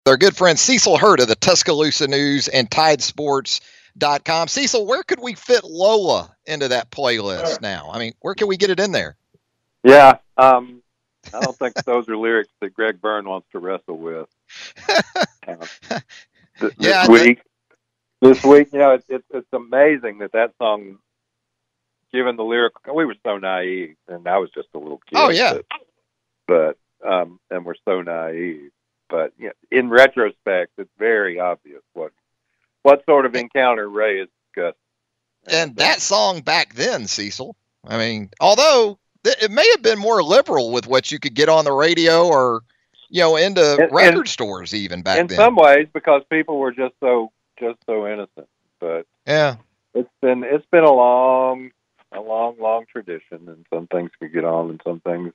Our good friend Cecil Hurt of the Tuscaloosa News and Tidesports.com. Cecil, where could we fit Lola into that playlist now? I mean, where can we get it in there? Yeah, I don't think those are lyrics that Greg Byrne wants to wrestle with. This week, you know, it's amazing that song, given the lyric, we were so naive, and I was just a little kid. Oh yeah, but and we're so naive. But you know, in retrospect, it's very obvious what sort of encounter Ray has discussed. And that song back then, Cecil, I mean, although it may have been more liberal with what you could get on the radio or, you know, into record stores even back then. In some ways, because people were just so innocent. But yeah, it's been a long tradition, and some things could get on, and some things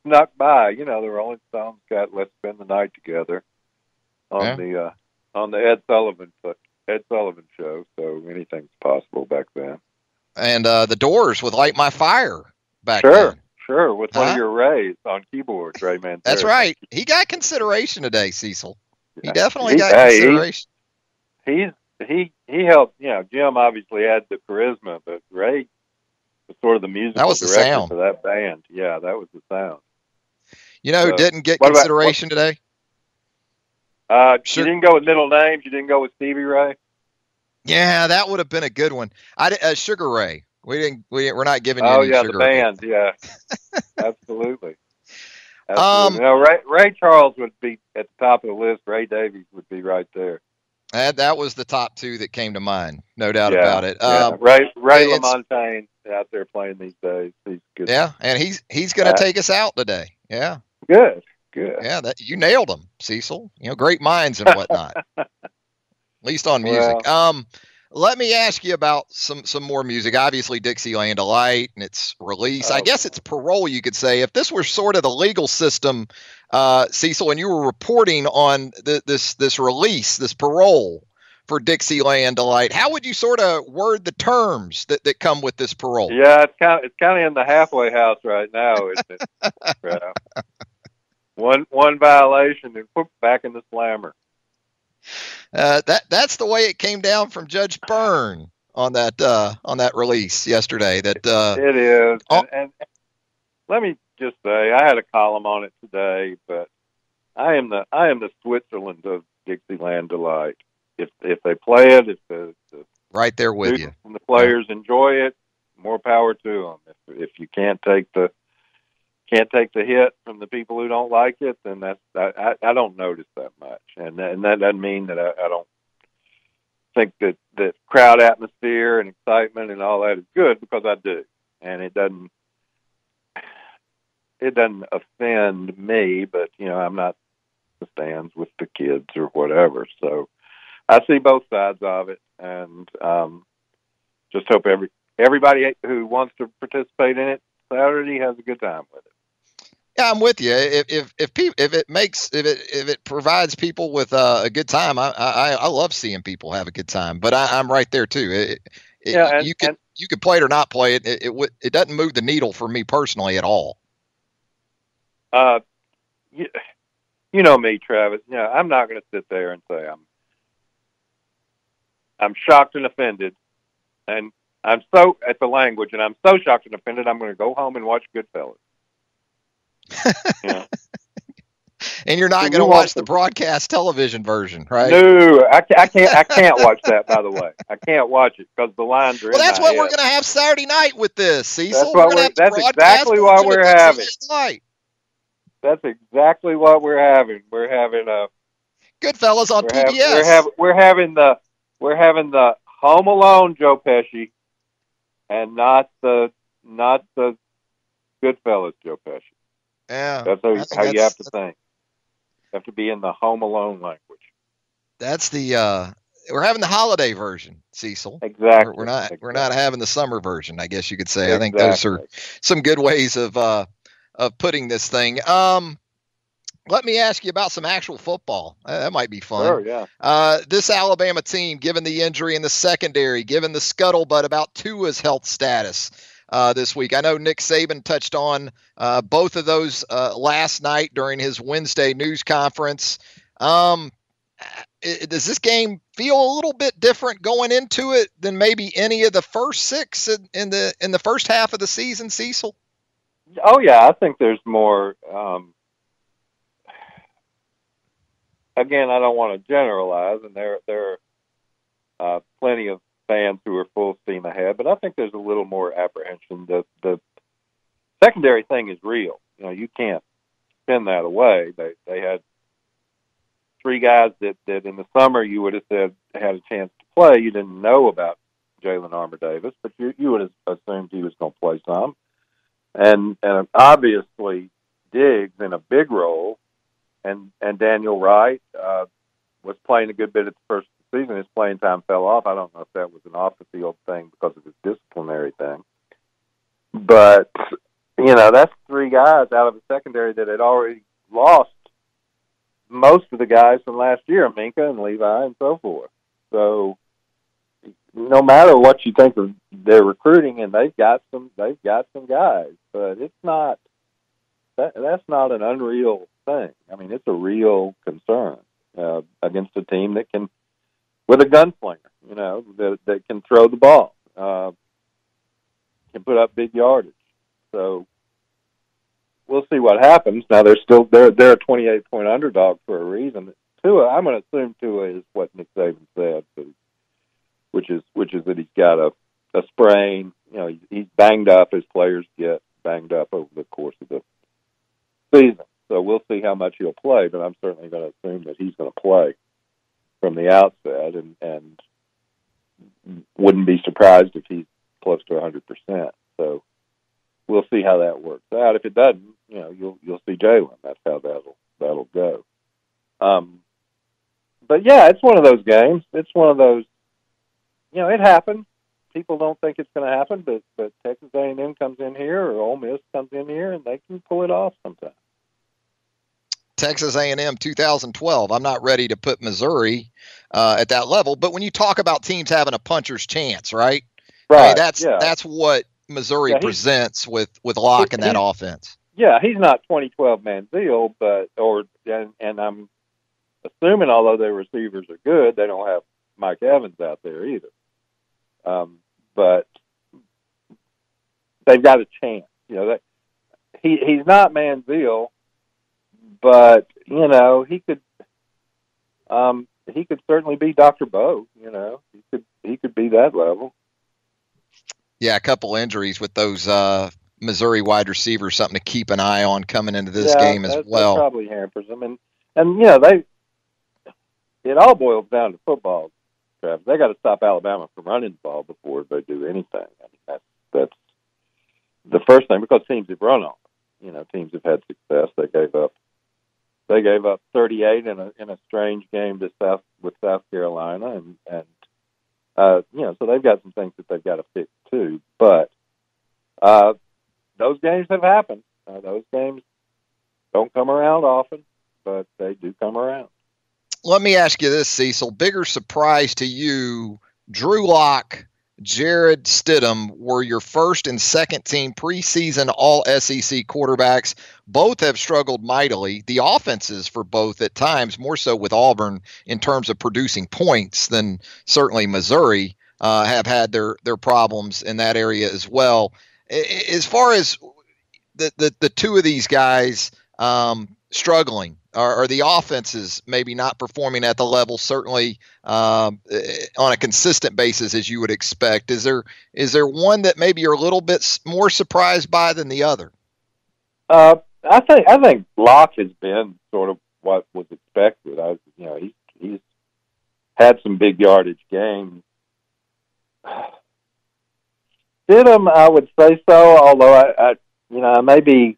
snuck by. You know, the Rolling Stones got "Let's Spend the Night Together" on the Ed Sullivan show, so anything's possible back then. And the Doors with "Light My Fire" back then. Sure, with one of your Rays on keyboards, Ray Manzarek. That's right. He got consideration today, Cecil. He definitely got consideration. He helped. You know, Jim obviously had the charisma, but Ray was sort of the musical director for that band. Yeah, that was the sound. You know who didn't get consideration today? You didn't go with middle names. You didn't go with Stevie Ray. Yeah, that would have been a good one. Sugar Ray. We're not giving you any Sugar Ray. Yeah, the band. Yeah, absolutely. No, Ray Charles would be at the top of the list. Ray Davies would be right there. That was the top two that came to mind, no doubt about it. Ray LaMontagne out there playing these days. He's good. Yeah, and he's going to take us out today. Yeah. Good. Yeah, you nailed him, Cecil. You know, great minds and whatnot. At least on music. Well, let me ask you about some more music. Obviously, Dixieland Delight and its release. I guess it's parole, you could say. If this were sort of the legal system, Cecil, and you were reporting on this release, this parole for Dixieland Delight, how would you sort of word the terms that come with this parole? Yeah, it's kind of in the halfway house right now, isn't it? One violation and put back in the slammer. That's the way it came down from Judge Byrne on that release yesterday. That it is, and let me just say, I had a column on it today, but I am the Switzerland of Dixieland Delight. If they play it, if the right there with you, and the players enjoy it, more power to them. If you can't take the hit from the people who don't like it, then I don't notice that much, and that doesn't mean that I don't think that crowd atmosphere and excitement and all that is good, because I do, and it doesn't offend me, but you know, I'm not in the stands with the kids or whatever, so I see both sides of it, and just hope everybody who wants to participate in it Saturday has a good time with it. Yeah, I'm with you. If it provides people with a good time, I love seeing people have a good time. But I'm right there too. You could play it or not play it. It doesn't move the needle for me personally at all. You know me, Travis. You know, I'm not going to sit there and say I'm shocked and offended, and I'm so at the language, and I'm so shocked and offended. I'm going to go home and watch Goodfellas. Yeah. And you're not going to watch the broadcast television version, right? No, I can't watch that. By the way, I can't watch it because the lines are. Well, that's what we're going to have Saturday night with this, Cecil. That's exactly what we're having. That's exactly what we're having. We're having Goodfellas on PBS. We're having the Home Alone Joe Pesci, and not the Goodfellas Joe Pesci. Yeah, that's how you have to think. You have to be in the Home Alone language. That's we're having the holiday version, Cecil. Exactly. We're not having the summer version, I guess you could say. Exactly. I think those are some good ways of putting this thing. Let me ask you about some actual football. That might be fun. Sure, yeah. This Alabama team, given the injury in the secondary, given the scuttlebutt about Tua's health status, this week. I know Nick Saban touched on both of those last night during his Wednesday news conference. Does this game feel a little bit different going into it than maybe any of the first six in the first half of the season, Cecil? Oh yeah, I think there's more. Again, I don't want to generalize, and there are plenty of fans who are full steam ahead, but I think there's a little more apprehension. The secondary thing is real. You can't spin that away. They had three guys that in the summer you would have said had a chance to play. You didn't know about Jalen Armour-Davis, but you would have assumed he was going to play some. And obviously Diggs in a big role, and Daniel Wright was playing a good bit at the first of the season. His playing time fell off. I don't know if that was an off-the-field thing because of his disciplinary thing. But, that's three guys out of the secondary that had already lost most of the guys from last year, Minka and Levi and so forth. So no matter what you think of their recruiting, and they've got some guys, but it's not that's not an unreal thing. I mean, it's a real concern against a team that can, with a gunslinger, that can throw the ball, can put up big yardage. So we'll see what happens. Now they're a 28-point underdog for a reason. Tua, I'm going to assume Tua is what Nick Saban said, which is that he's got a sprain. He's banged up as players get banged up over the course of the season. So we'll see how much he'll play, but I'm certainly going to assume that he's going to play from the outset, and wouldn't be surprised if he's close to 100%. So we'll see how that works out. If it doesn't, you'll see Jalen. That's how that'll go. But yeah, it's one of those games. It's one of those. It happens. People don't think it's going to happen, but Texas A&M comes in here, or Ole Miss comes in here, and they can pull it off sometimes. Texas A&M 2012. I'm not ready to put Missouri at that level, but when you talk about teams having a puncher's chance, right? Right. I mean, that's what Missouri presents with Locke and that offense. Yeah, he's not 2012 Manziel, and I'm assuming, although their receivers are good, they don't have Mike Evans out there either. But they've got a chance. He's not Manziel, but he could certainly be Dr. Bo. He could be that level. Yeah, a couple injuries with those Missouri wide receivers, something to keep an eye on coming into this game as well. That probably hampers them, and it all boils down to football. Travis, they got to stop Alabama from running the ball before they do anything. I mean, that's the first thing, because teams have run on it. Teams have had success. They gave up 38 in a strange game with South Carolina, and so they've got some things that they've got to fix too. But those games have happened. Those games don't come around often, but they do come around. Let me ask you this, Cecil. Bigger surprise to you, Drew Lock, Jared Stidham were your first and second team preseason All-SEC quarterbacks. Both have struggled mightily. The offenses for both at times, more so with Auburn in terms of producing points than certainly Missouri, have had their problems in that area as well. As far as the two of these guys struggling, are the offenses maybe not performing at the level, certainly on a consistent basis as you would expect? Is there one that maybe you're a little bit more surprised by than the other? I think Locke has been sort of what was expected. He's had some big yardage games. Stidham, I would say so, although I may be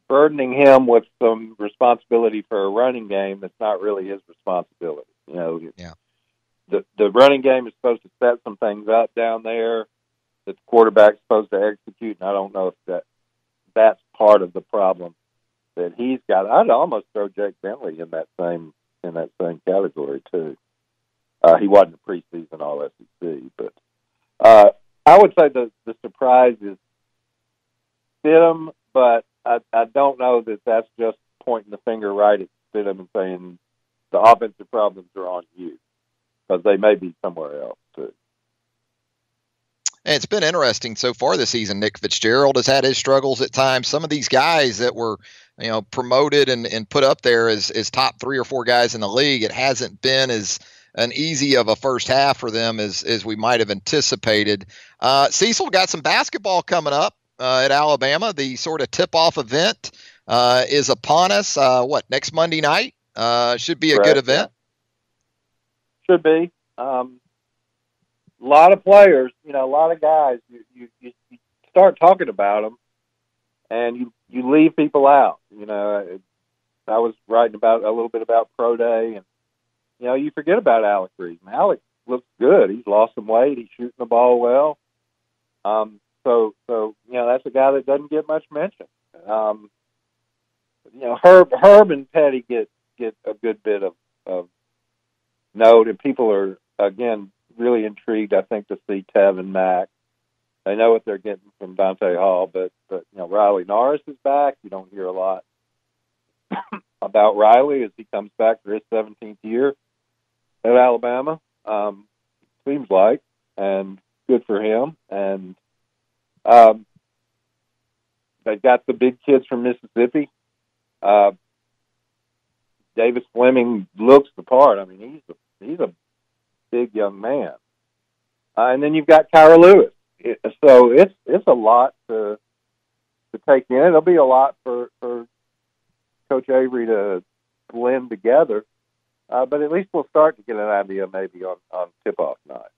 burdening him with some responsibility for a running game that's not really his responsibility. Yeah. The running game is supposed to set some things up down there that the quarterback's supposed to execute, and I don't know if that's part of the problem that he's got. I'd almost throw Jake Bentley in that same category too. He wasn't a preseason All-SEC, but I would say the surprise is Stidham, but I don't know that that's just pointing the finger right at Stidham and saying the offensive problems are on you, because they may be somewhere else too. And it's been interesting so far this season. Nick Fitzgerald has had his struggles at times. Some of these guys that were, promoted and put up there as top 3 or 4 guys in the league, it hasn't been as an easy of a first half for them as we might have anticipated. Cecil, got some basketball coming up at Alabama. The sort of tip-off event is upon us. Next Monday night? Should be a good event. Yeah. Should be. A lot of players, a lot of guys. You start talking about them, and you leave people out. I was writing about a little bit about Pro Day, and you forget about Alec Reed. Alec looks good. He's lost some weight. He's shooting the ball well. So that's a guy that doesn't get much mention. Herb and Petty get a good bit of note, and people are again really intrigued, I think, to see Tev and Mac. They know what they're getting from Dante Hall, but Riley Norris is back. You don't hear a lot about Riley as he comes back for his 17th year at Alabama. Seems like, and good for him. And they've got the big kids from Mississippi. Davis Fleming looks the part. I mean, he's a big young man. And then you've got Kyra Lewis. So it's a lot to take in. It'll be a lot for Coach Avery to blend together. But at least we'll start to get an idea maybe on tip-off night.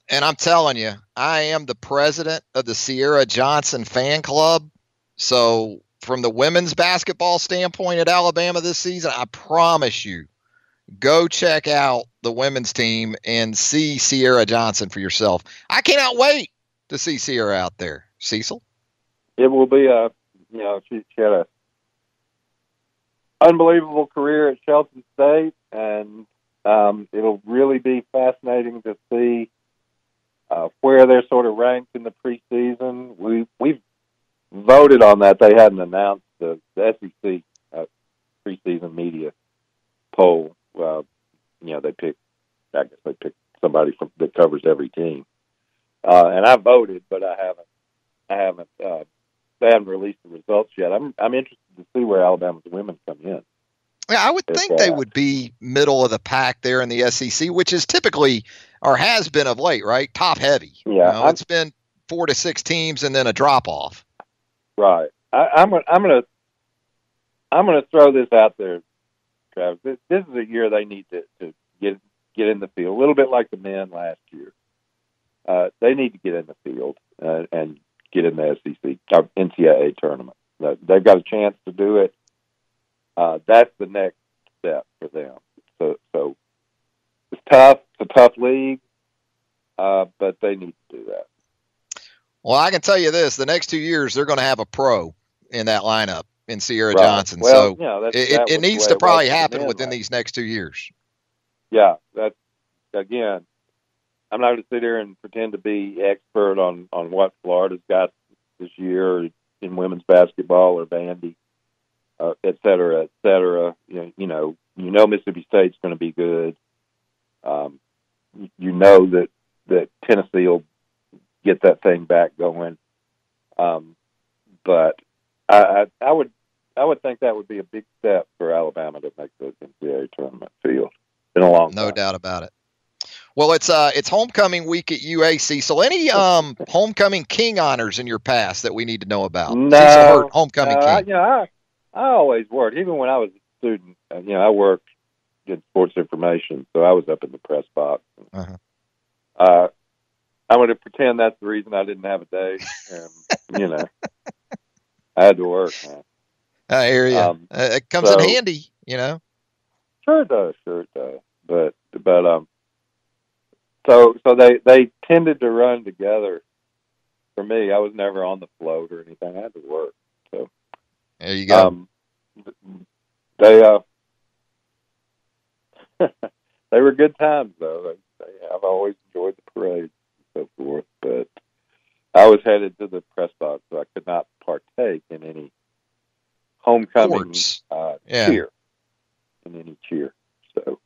And I'm telling you, I am the president of the Sierra Johnson fan club. So from the women's basketball standpoint at Alabama this season, I promise you, go check out the women's team and see Sierra Johnson for yourself. I cannot wait to see Sierra out there. Cecil? It will be she had a unbelievable career at Shelton State, and it'll really be fascinating to see where they're sort of ranked in the preseason. We've voted on that. They hadn't announced the SEC preseason media poll. They picked somebody that covers every team, and I voted, but I haven't. They haven't released the results yet. I'm interested to see where Alabama's women come in. Yeah, I would think they would be middle of the pack there in the SEC, which is typically or has been of late, right? Top heavy. Yeah, it's been 4 to 6 teams and then a drop off. Right. I'm gonna throw this out there, Travis. This is a year they need to get in the field, a little bit like the men last year. They need to get in the field and get in the SEC NCAA tournament. They've got a chance to do it. That's the next step for them. So it's tough. It's a tough league, but they need to do that. Well, I can tell you this: the next 2 years, they're going to have a pro in that lineup in Sierra Right. Johnson. Well, so it needs to probably happen within these next 2 years. Yeah, that's again. I'm not going to sit here and pretend to be expert on what Florida's got this year in women's basketball or bandy, et cetera, et cetera. You know, Mississippi State's going to be good. You know that Tennessee will get that thing back going. But I would think that would be a big step for Alabama to make the NCAA tournament field. Been a long time. No doubt about it. Well, it's homecoming week at UAC. So any homecoming king honors in your past that we need to know about? No, homecoming king. I always worked. Even when I was a student, I worked in sports information, so I was up in the press box. Uh-huh. I'm going to pretend that's the reason I didn't have a day. And, I had to work. Man. I hear you. It comes in handy, Sure it does. But so they tended to run together. For me, I was never on the float or anything. I had to work. So there you go. They they were good times though. I've always enjoyed the parade. so forth. But I was headed to the press box, so I could not partake in any homecoming cheer, in any cheer, so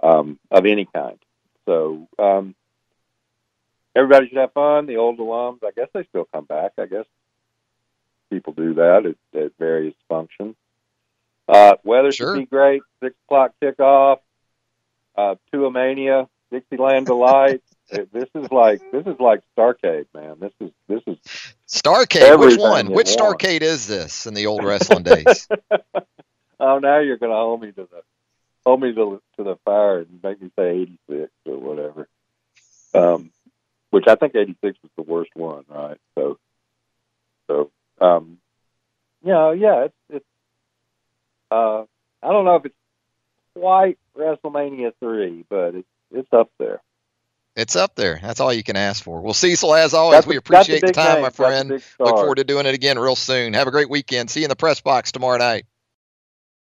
of any kind. So everybody should have fun. The old alums, I guess they still come back. I guess people do that at various functions. Weather should be great. 6 o'clock kickoff. Tuamania, Dixieland Delight. This is like Starcade, man. This is Starcade. Which one? Which Starcade is this in the old wrestling days? Oh, now you're going to hold me to the fire and make me say 86 or whatever. Which I think 86 was the worst one, right? So yeah, it's I don't know if it's quite WrestleMania 3, but it's up there. It's up there. That's all you can ask for. Well, Cecil, as always, we appreciate the time, my friend. Look forward to doing it again real soon. Have a great weekend. See you in the press box tomorrow night.